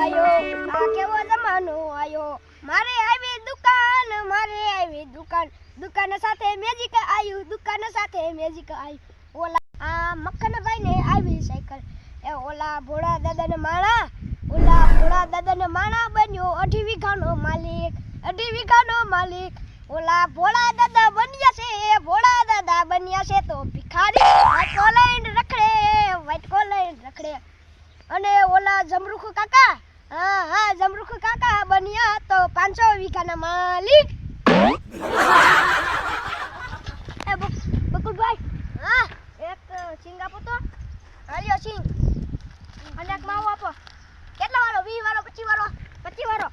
આયો આ કેવો જમાનો આયો મારે આવી દુકાન દુકાન સાથે મેજિક આયું ઓલા આ મક્ખનભાઈ ને આવી સાયકલ એ ઓલા ભોળા દાદાને માણા બન્યો 2.5 વીઘાનો માલિક ઓલા ભોળા દાદા બન્યા છે તો ભિખારી વાઇટ કોલાઈન રખડે અને ઓલા જમરૂખ કાકા બન્યા તો 500 વીઘાના માલિક એ બકુલભાઈ હા એક સિંગ આપો તો હાલ્યો સિંગ અને એક માવો આપો કેટલા વાળો 20 વાળો 25 વાળો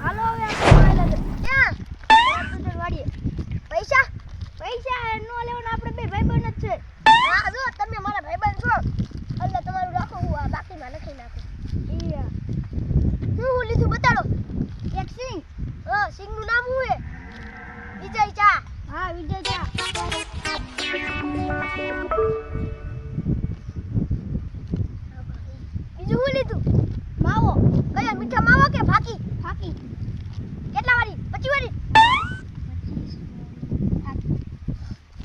હાલો હવે ક્યાં વાડીએ પૈસા નો લેવાના આપણે બે ભાઈબંધ જ છે હા જો તમે મારા ભાઈબંધ છો એટલે તમારું રાખો હું આ બાકીમાં લખી નાખું શું લીધું બતાડો એક સિંગ સિંગનું નામ શું છે વિજય ચા હા વિજય ચા બીજું શું લીધું માવો કયા મીઠા માવો કે ફાકી કેટલા વાળી 25 વાળી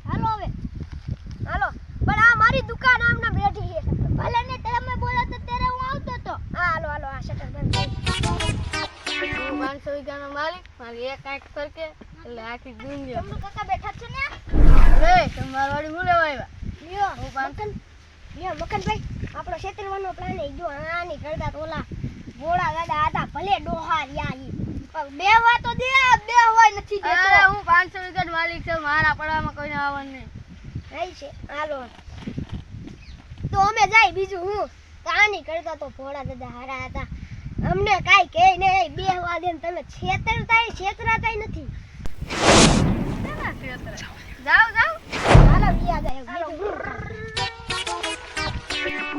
હાલો હવે હાલો પણ આ મારી દુકાન આમના બેઠી છે ભલે ને તમે બોલો તો ત્યારે હું આવતો તો હા હાલો આ શટર બંધ હું 500 વીઘાનો માલિક મારી એક આંખ ફરકે એટલે આખી દુનિયા તમને કાકા બેઠા છે ને રે તમાર વાડી હું લેવા આવ્યા લ્યો હું મકનભાઈ આપણો ક્ષેત્રવાનો પ્લાન એ જો આની કરતા તો ઓલા ભોળા દાદા હતા ભલે ડોહારિયા ઈ બે હોય તો દે બે હોય નથી દેતો હું 500 વીઘાનો માલિક છું મારા પડામાં કોઈને આવવાનું નહીં રહી છે હાલો તો અમે જાય બીજું હું કાની કરતા તો ભોળા દાદા હારા હતા અમને કાઈ કહે નહીં બે વાગે તમે છેતરાતાય નથી જાવ હાલો વિયા જાય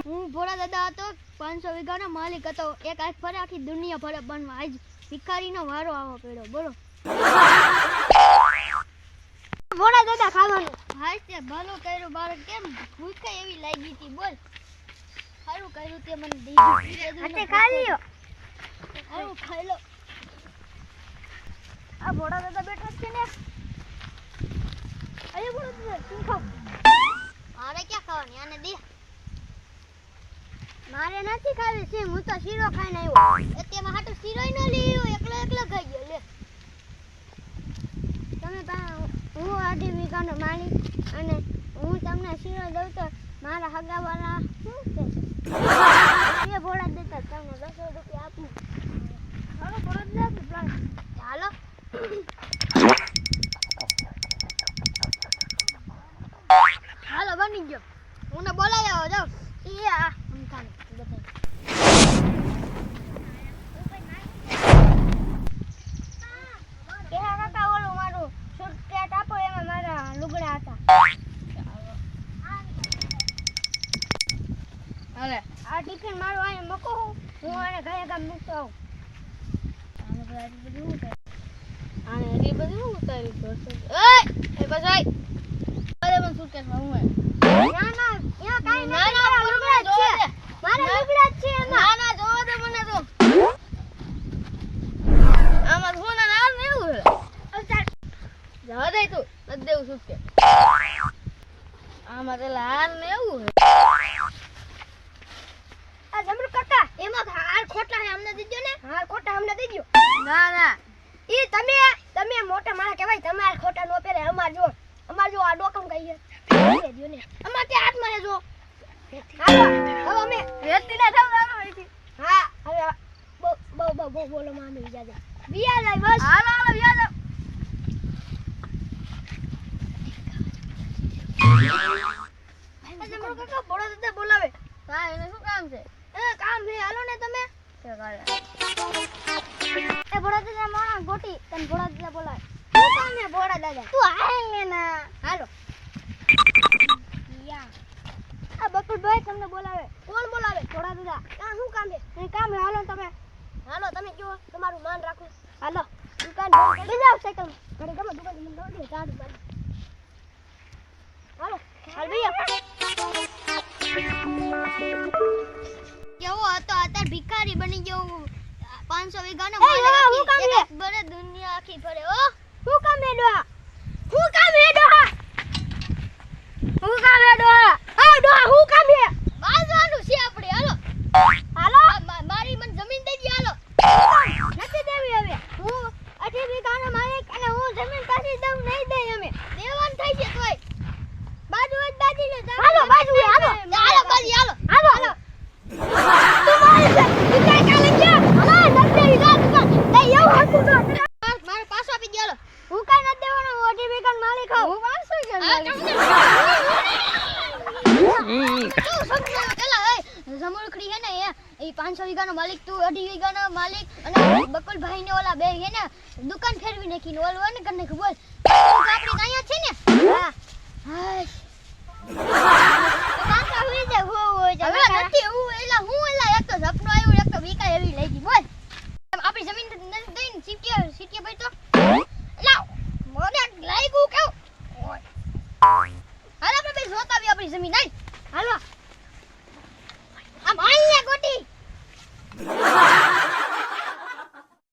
હું ભોળા દાદા હતો 500 વીઘાનો માલિક હતો એક આંખ ફરે આખી દુનિયા ફરે બનવા આજ ભિખારીનો વારો આવો પડ્યો બોલો ભોળા દાદા ખાવાનું હાય તે ભલું કર્યું બાળક કેમ ભૂખ એવી લાગી હતી બોલ સારું કર્યું તે મને દીધું અતે ખા લ્યો સારું ખાઈ લો આ ભોળા દાદા બેઠા છે ને અરે ભોળા દાદા શું ખાવ મારે ક્યાં ખાવાની આને દે મારે નથી ખાવી છે હું તો શીરો ખાઈને આવ્યો તેમાં હાટુ શીરોય ન લીયો એકલો ખાઈ ગયો લે તમે હું 2.5 વીઘાનો માલિક અને હું તમને શીરો દઉં તો મારા હગાવાળા શું છે એ ભોળા દેતા તમને 10 રૂપિયા આપું હાલો ભોળા દે પ્લાન હાલો હાલો બની ગયો હું બોલાવી આવો જાવ યા અમકાન બતાય કેહા કાકા ઓલું મારું સુટકેટ આપો એમાં મારા લુગડા હતા હાલે આ ટિફિન મારું આને મકો હું આને ગામ મૂકતો આવું આને એ બધું ઉતારી દો એ બસાઈ અરે મને સુટકેટમાં હું ના યા કાઈ ના લુગડા છે મારા લુગડા છે ના જોવો દે મને તો આમાં સોના ના ને એવું જવા દે તું ન દેવું સુટકેટ આમાં તો લાલ ને એવું આ જમરૂ કાકા એમાં હાર ખોટા હે અમને દીજો ને હાર ખોટા અમને દીજો ના ઈ તમે મોટા માણસ કહેવાય તમારે ખોટા નો પહેરે અમાર જો આ ડોકમ કહીએ દે દયો ને અમાર તે હાથમાં હે જો હાલો હવે અમે રેતી ના થાવ અહીંથી હા હવે બહુ બોલો મામી વિજા વિયા જાય બસ હાલો વિયા જાવ જમરૂ કાકા બોલો દે બોલાવે હા એને શું કામ છે કામ હે હાલો ને તમે એ ભોળા દાદા માણા ગોટી તને ભોળા દાદા બોલાવે શું કામ હે ભોળા દાદા તું હાલ ને ના હાલો યા આ બકુલભાઈ તમને બોલાવે કોણ બોલાવે ભોળા દાદા આ શું કામ હે કામ હે હાલો તમે જો તમારું માન રાખો હાલો દુકાન બંધ કરી જાવ સાયકલ ઘરે ગમે દુકાન બંધ કરી દે ચાડુ બંધ હાલો હાલ ભૈયા કેવો હતો અત્યારે ભિખારી બની ગયો 500 વીઘાનો એ ડોહા, હું કામ લે? બરે દુનિયા આખી ફરે ઓ હું કામ હે ડોહા? હું કામ હે ડોહા? હું કામ હે ડોહા? આ ડોહા હું કામ હે? બાજવાનું છે આપણે હાલો હાલો મારી મને જમીન દઈ દે હાલો નથી દેવી હવે. હું 18 વીઘાનો માલિક અને હું જમીન પાછી દઉં નહીં દઈ અમે. દેવાન થઈ છે તોય બાજુ જ બાજી લે. હાલો બાજુ હાલો. હાલો બાજી હાલો હાલો હાલો. તું મારી છે. તું કઈ કાલે ગયા? હાલો નથી દેવી જા દુકાન. દઈ એવું હતું તો. મારે પાછો આપી દે હાલો હું કઈ નથી દેવાનો. હું 18 વીઘાનો માલિક છું. હું 500 વીઘાનો માલિક. તું સમજો પેલા એ જમણખડી હે ને એ 500 વીઘાનો માલિક તું 18 વીઘાનો માલિક અને બકુલભાઈ ને ઓલા બે હે ને દુકાન ફેરવી નાખીને ઓલું ને કરીને બોલ આપણી અહીંયા છે ને હા. હાશ પાછા હુઈ જા હોય હવે નથી હું એલા એક તો સપનું આવ્યું એક તો વીકા એવી લઈ ગઈ બોલ આપણી જમીન નથી દઈને સીટીએ ભાઈ તો લાવ મને લાગ્યું કેવું હાલ આપણે બે જોતા આવી આપણી જમીન આઈ